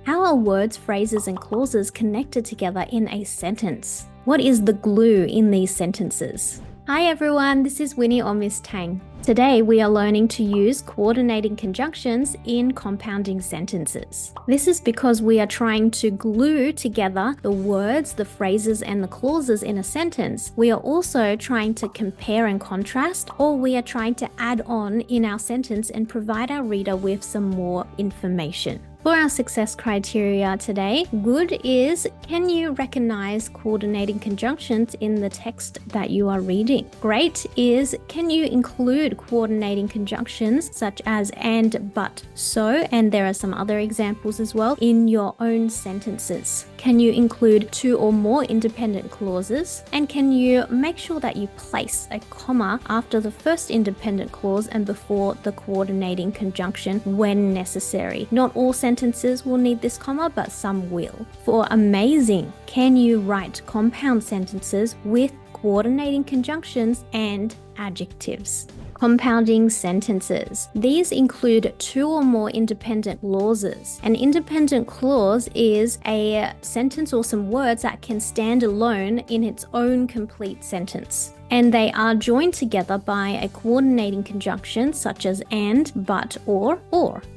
How are words, phrases, and clauses connected together in a sentence? What is the glue in these sentences? Hi everyone, this is Winnie or Miss Tang. Today we are learning to use coordinating conjunctions in compounding sentences. This is because we are trying to glue together the words, the phrases, and the clauses in a sentence. We are also trying to compare and contrast, or we are trying to add on in our sentence and provide our reader with some more information. For our success criteria today, good is, can you recognize coordinating conjunctions in the text that you are reading? Great is, can you include coordinating conjunctions such as and, but, so, and there are some other examples as well in your own sentences? Can you include two or more independent clauses? And can you make sure that you place a comma after the first independent clause and before the coordinating conjunction when necessary? Not all sentences will need this comma, but some will. For amazing, can you write compound sentences with coordinating conjunctions and adjectives? Compounding sentences. These include two or more independent clauses. An independent clause is a sentence or some words that can stand alone in its own complete sentence, and they are joined together by a coordinating conjunction such as and, but, or.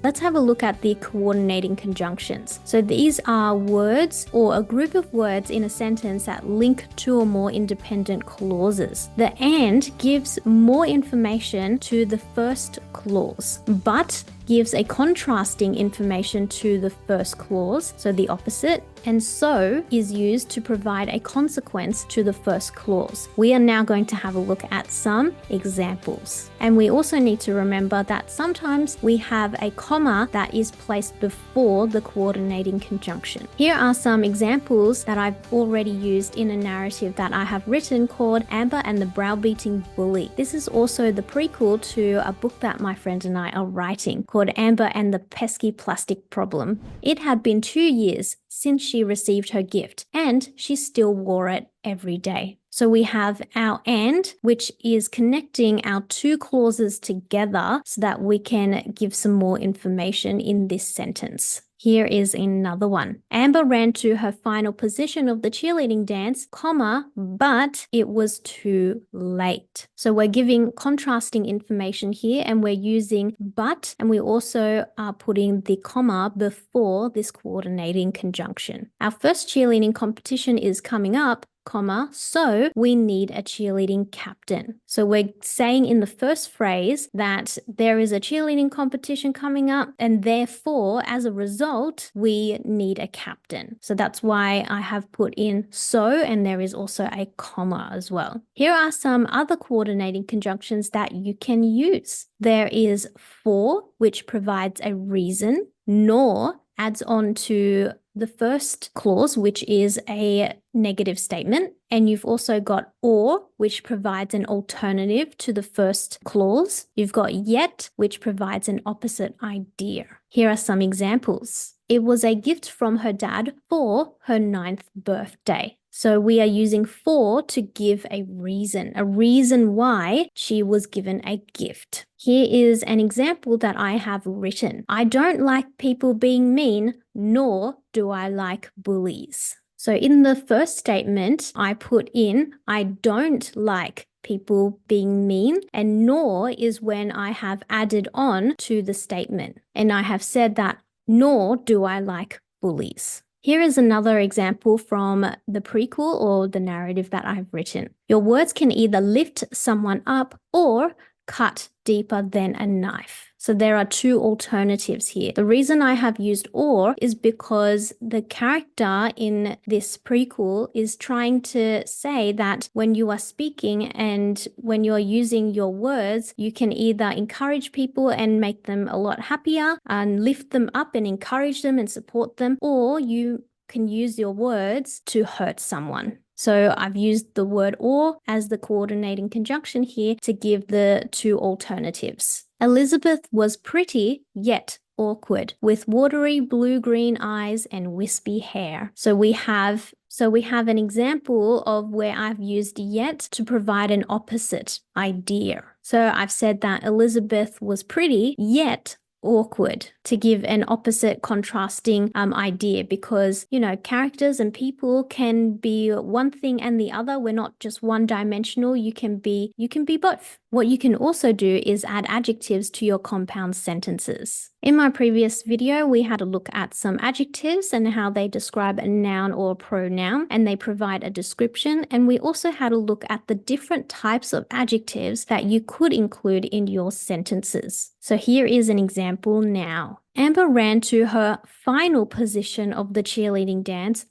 Let's have a look at the coordinating conjunctions. So these are words or a group of words in a sentence that link two or more independent clauses. The and gives more information to the first clause, but gives a contrasting information to the first clause, so the opposite, and so is used to provide a consequence to the first clause. We are now going to have a look at some examples. And we also need to remember that sometimes we have a comma that is placed before the coordinating conjunction. Here are some examples that I've already used in a narrative that I have written called Amber and the Browbeating Bully. This is also the prequel to a book that my friend and I are writing called Amber and the Pesky Plastic Problem. It had been 2 years since she received her gift, and she still wore it every day. So we have our and, which is connecting our two clauses together so that we can give some more information in this sentence. Here is another one. Amber ran to her final position of the cheerleading dance, comma, but it was too late. So we're giving contrasting information here, and we're using but, and we also are putting the comma before this coordinating conjunction. Our first cheerleading competition is coming up, comma, so we need a cheerleading captain. So we're saying in the first phrase that there is a cheerleading competition coming up, and therefore, as a result, we need a captain. So that's why I have put in so, and there is also a comma as well. Here are some other coordinating conjunctions that you can use. There is for, which provides a reason, nor adds on to the first clause, which is a negative statement. And you've also got or, which provides an alternative to the first clause. You've got yet, which provides an opposite idea. Here are some examples. It was a gift from her dad for her 9th birthday. So we are using for to give a reason why she was given a gift. Here is an example that I have written. I don't like people being mean, nor do I like bullies. So in the first statement, I put in, I don't like people being mean, and nor is when I have added on to the statement. And I have said that, nor do I like bullies. Here is another example from the prequel or the narrative that I've written. Your words can either lift someone up or cut deeper than a knife. So there are two alternatives here. The reason I have used or is because the character in this prequel is trying to say that when you are speaking and when you're using your words, you can either encourage people and make them a lot happier and lift them up and encourage them and support them, or you can use your words to hurt someone. So I've used the word or as the coordinating conjunction here to give the two alternatives. Elizabeth was pretty, yet awkward, with watery blue-green eyes and wispy hair. So we have an example of where I've used yet to provide an opposite idea. So I've said that Elizabeth was pretty, yet awkward to give an opposite contrasting idea, because characters and people can be one thing and the other. We're not just one dimensional. You can be both. What you can also do is add adjectives to your compound sentences. In my previous video, we had a look at some adjectives and how they describe a noun or a pronoun, and they provide a description. And we also had a look at the different types of adjectives that you could include in your sentences. So here is an example now. Amber ran to her final position of the cheerleading dance,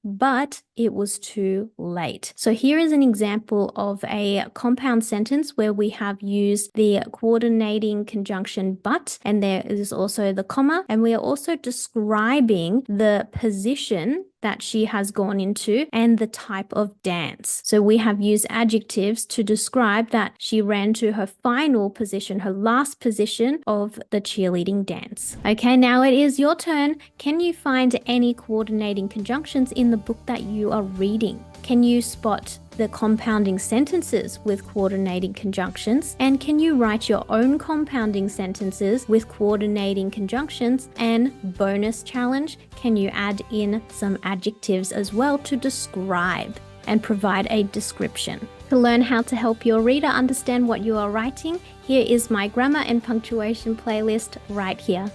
but it was too late. So here is an example of a compound sentence where we have used the coordinating conjunction but, and there is also the comma, and we are also describing the position that she has gone into and the type of dance. So we have used adjectives to describe that she ran to her final position, her last position of the cheerleading dance. Okay, now it is your turn. Can you find any coordinating conjunctions in the book that you are reading? Can you spot the compounding sentences with coordinating conjunctions? And can you write your own compounding sentences with coordinating conjunctions? And bonus challenge, can you add in some adjectives as well to describe and provide a description? To learn how to help your reader understand what you are writing, here is my grammar and punctuation playlist right here.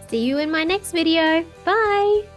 See you in my next video. Bye!